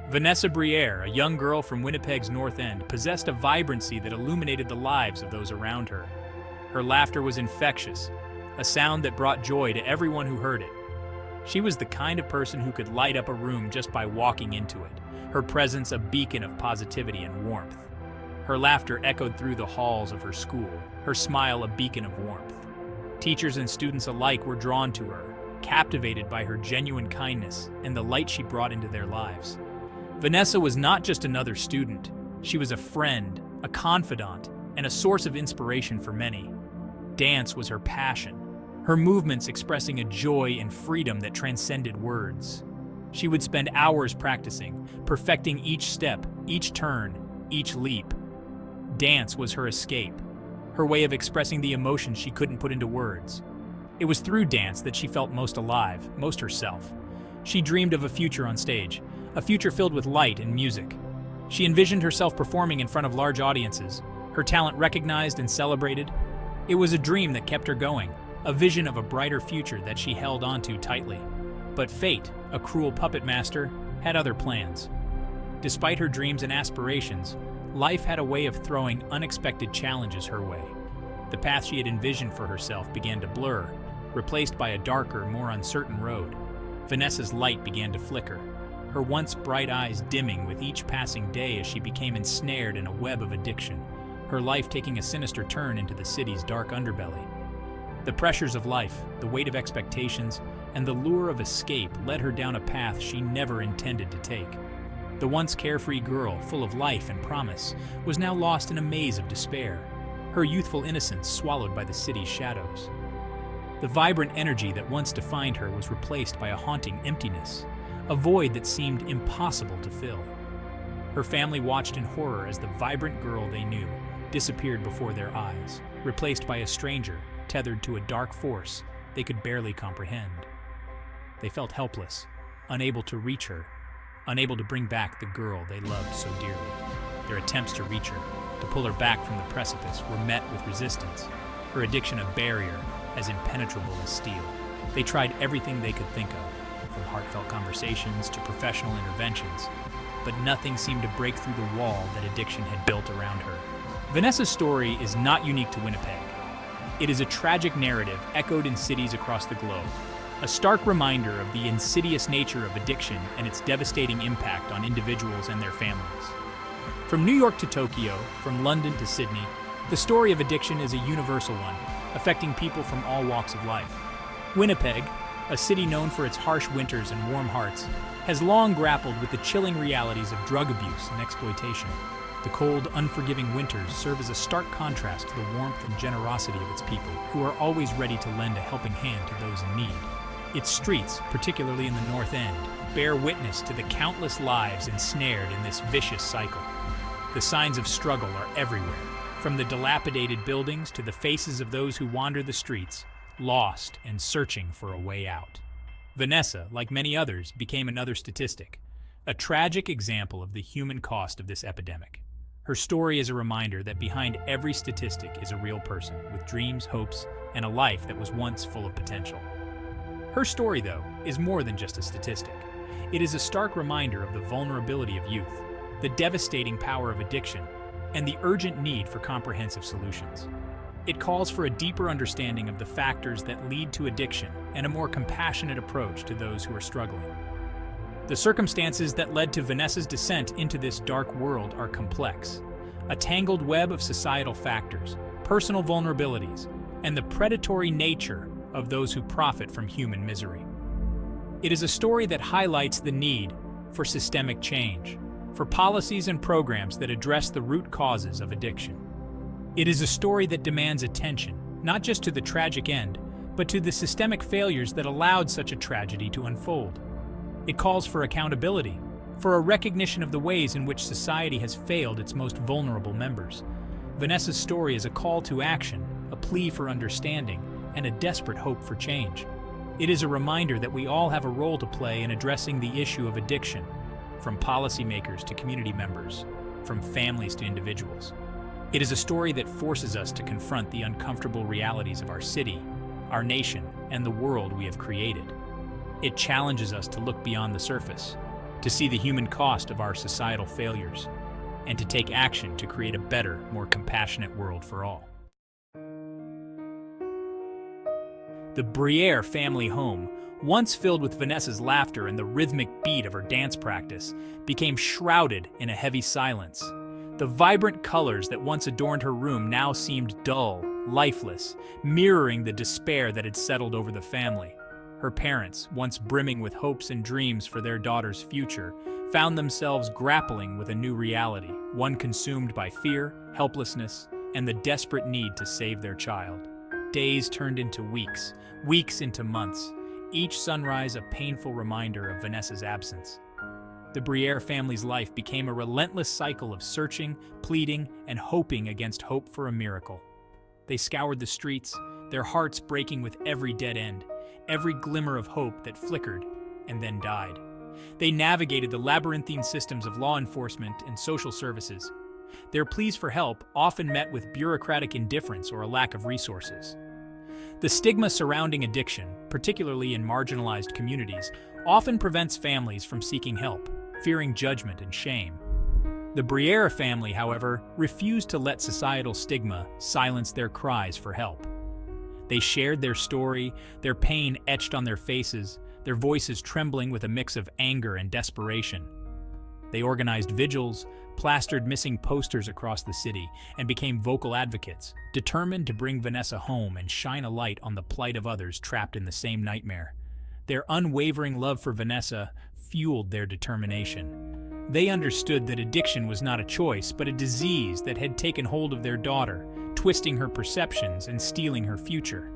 Vanessa Briere, a young girl from Winnipeg's North End, possessed a vibrancy that illuminated the lives of those around her. Her laughter was infectious, a sound that brought joy to everyone who heard it. She was the kind of person who could light up a room just by walking into it, her presence a beacon of positivity and warmth. Her laughter echoed through the halls of her school, her smile a beacon of warmth. Teachers and students alike were drawn to her, captivated by her genuine kindness and the light she brought into their lives. Vanessa was not just another student. She was a friend, a confidant, and a source of inspiration for many. Dance was her passion, her movements expressing a joy and freedom that transcended words. She would spend hours practicing, perfecting each step, each turn, each leap. Dance was her escape, her way of expressing the emotions she couldn't put into words. It was through dance that she felt most alive, most herself. She dreamed of a future on stage, a future filled with light and music. She envisioned herself performing in front of large audiences, her talent recognized and celebrated. It was a dream that kept her going, a vision of a brighter future that she held onto tightly. But fate, a cruel puppet master, had other plans. Despite her dreams and aspirations, life had a way of throwing unexpected challenges her way. The path she had envisioned for herself began to blur, replaced by a darker, more uncertain road. Vanessa's light began to flicker, her once bright eyes dimming with each passing day as she became ensnared in a web of addiction, her life taking a sinister turn into the city's dark underbelly. The pressures of life, the weight of expectations, and the lure of escape led her down a path she never intended to take. The once carefree girl, full of life and promise, was now lost in a maze of despair, her youthful innocence swallowed by the city's shadows. The vibrant energy that once defined her was replaced by a haunting emptiness, a void that seemed impossible to fill. Her family watched in horror as the vibrant girl they knew disappeared before their eyes, replaced by a stranger tethered to a dark force they could barely comprehend. They felt helpless, unable to reach her, unable to bring back the girl they loved so dearly. Their attempts to reach her, to pull her back from the precipice, were met with resistance, her addiction a barrier as impenetrable as steel. They tried everything they could think of, from heartfelt conversations to professional interventions, but nothing seemed to break through the wall that addiction had built around her. Vanessa's story is not unique to Winnipeg. It is a tragic narrative echoed in cities across the globe, a stark reminder of the insidious nature of addiction and its devastating impact on individuals and their families. From New York to Tokyo, from London to Sydney, the story of addiction is a universal one, affecting people from all walks of life. Winnipeg, a city known for its harsh winters and warm hearts, has long grappled with the chilling realities of drug abuse and exploitation. The cold, unforgiving winters serve as a stark contrast to the warmth and generosity of its people, who are always ready to lend a helping hand to those in need. Its streets, particularly in the North End, bear witness to the countless lives ensnared in this vicious cycle. The signs of struggle are everywhere, from the dilapidated buildings to the faces of those who wander the streets, lost and searching for a way out. Vanessa, like many others, became another statistic, a tragic example of the human cost of this epidemic. Her story is a reminder that behind every statistic is a real person with dreams, hopes, and a life that was once full of potential. Her story, though, is more than just a statistic. It is a stark reminder of the vulnerability of youth, the devastating power of addiction, and the urgent need for comprehensive solutions. It calls for a deeper understanding of the factors that lead to addiction and a more compassionate approach to those who are struggling. The circumstances that led to Vanessa's descent into this dark world are complex, a tangled web of societal factors, personal vulnerabilities, and the predatory nature of those who profit from human misery. It is a story that highlights the need for systemic change, for policies and programs that address the root causes of addiction. It is a story that demands attention, not just to the tragic end, but to the systemic failures that allowed such a tragedy to unfold. It calls for accountability, for a recognition of the ways in which society has failed its most vulnerable members. Vanessa's story is a call to action, a plea for understanding, and a desperate hope for change. It is a reminder that we all have a role to play in addressing the issue of addiction, from policymakers to community members, from families to individuals. It is a story that forces us to confront the uncomfortable realities of our city, our nation, and the world we have created. It challenges us to look beyond the surface, to see the human cost of our societal failures, and to take action to create a better, more compassionate world for all. The Briere family home, once filled with Vanessa's laughter and the rhythmic beat of her dance practice, became shrouded in a heavy silence. The vibrant colors that once adorned her room now seemed dull, lifeless, mirroring the despair that had settled over the family. Her parents, once brimming with hopes and dreams for their daughter's future, found themselves grappling with a new reality, one consumed by fear, helplessness, and the desperate need to save their child. Days turned into weeks, weeks into months, each sunrise a painful reminder of Vanessa's absence. The Briere family's life became a relentless cycle of searching, pleading, and hoping against hope for a miracle. They scoured the streets, their hearts breaking with every dead end, every glimmer of hope that flickered and then died. They navigated the labyrinthine systems of law enforcement and social services. Their pleas for help often met with bureaucratic indifference or a lack of resources. The stigma surrounding addiction, particularly in marginalized communities, often prevents families from seeking help, fearing judgment and shame. The Briere family, however, refused to let societal stigma silence their cries for help. They shared their story, their pain etched on their faces, their voices trembling with a mix of anger and desperation. They organized vigils, plastered missing posters across the city, and became vocal advocates, determined to bring Vanessa home and shine a light on the plight of others trapped in the same nightmare. Their unwavering love for Vanessa fueled their determination. They understood that addiction was not a choice, but a disease that had taken hold of their daughter, twisting her perceptions and stealing her future.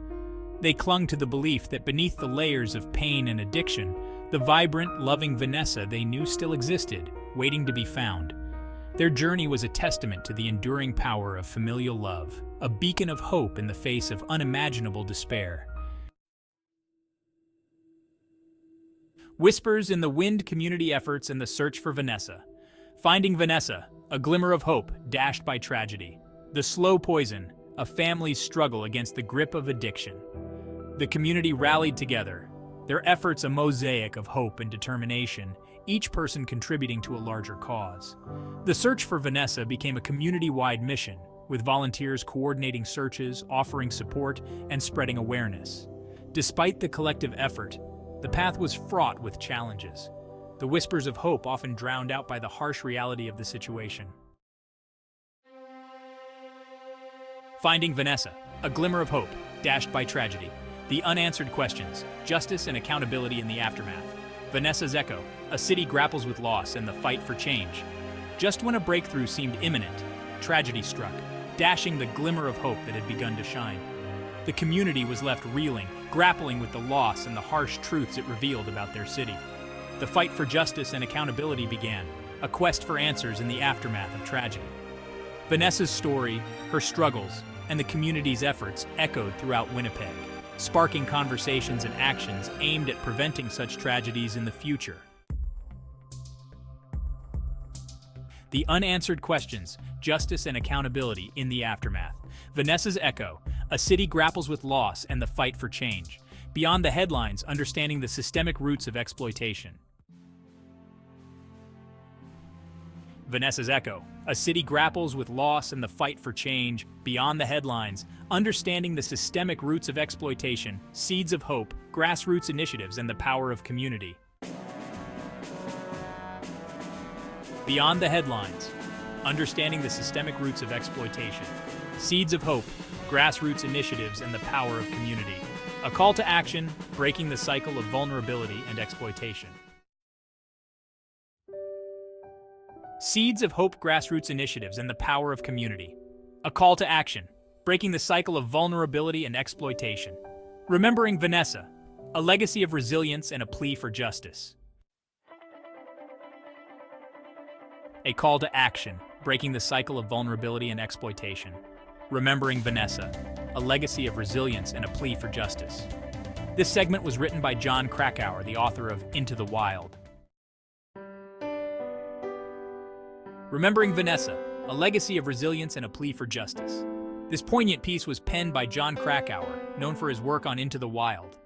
They clung to the belief that beneath the layers of pain and addiction, the vibrant, loving Vanessa they knew still existed, waiting to be found. Their journey was a testament to the enduring power of familial love, a beacon of hope in the face of unimaginable despair. Whispers in the Wind community efforts and the search for Vanessa. Finding Vanessa, a glimmer of hope dashed by tragedy. The slow poison, a family's struggle against the grip of addiction. The community rallied together, their efforts a mosaic of hope and determination, each person contributing to a larger cause. The search for Vanessa became a community-wide mission, with volunteers coordinating searches, offering support, and spreading awareness. Despite the collective effort, the path was fraught with challenges. The whispers of hope often drowned out by the harsh reality of the situation. Finding Vanessa, a glimmer of hope, dashed by tragedy. The unanswered questions, justice and accountability in the aftermath. Vanessa's echo, a city grapples with loss and the fight for change. Just when a breakthrough seemed imminent, tragedy struck, dashing the glimmer of hope that had begun to shine. The community was left reeling, grappling with the loss and the harsh truths it revealed about their city. The fight for justice and accountability began, a quest for answers in the aftermath of tragedy. Vanessa's story, her struggles, and the community's efforts echoed throughout Winnipeg, sparking conversations and actions aimed at preventing such tragedies in the future. The unanswered questions, justice and accountability in the aftermath. Vanessa's echo, a city grapples with loss and the fight for change. Beyond the headlines, understanding the systemic roots of exploitation. Vanessa's echo, a city grapples with loss and the fight for change. Beyond the headlines, understanding the systemic roots of exploitation, seeds of hope, grassroots initiatives, and the power of community. Beyond the headlines, understanding the systemic roots of exploitation, seeds of hope, grassroots initiatives, and the power of community. A call to action, breaking the cycle of vulnerability and exploitation. Seeds of hope, grassroots initiatives, and the power of community. A call to action, breaking the cycle of vulnerability and exploitation. Remembering Vanessa, a legacy of resilience and a plea for justice. A call to action, breaking the cycle of vulnerability and exploitation. Remembering Vanessa, a legacy of resilience and a plea for justice. This segment was written by John Krakauer, the author of Into the Wild. Remembering Vanessa, a legacy of resilience and a plea for justice. This poignant piece was penned by John Krakauer, known for his work on Into the Wild,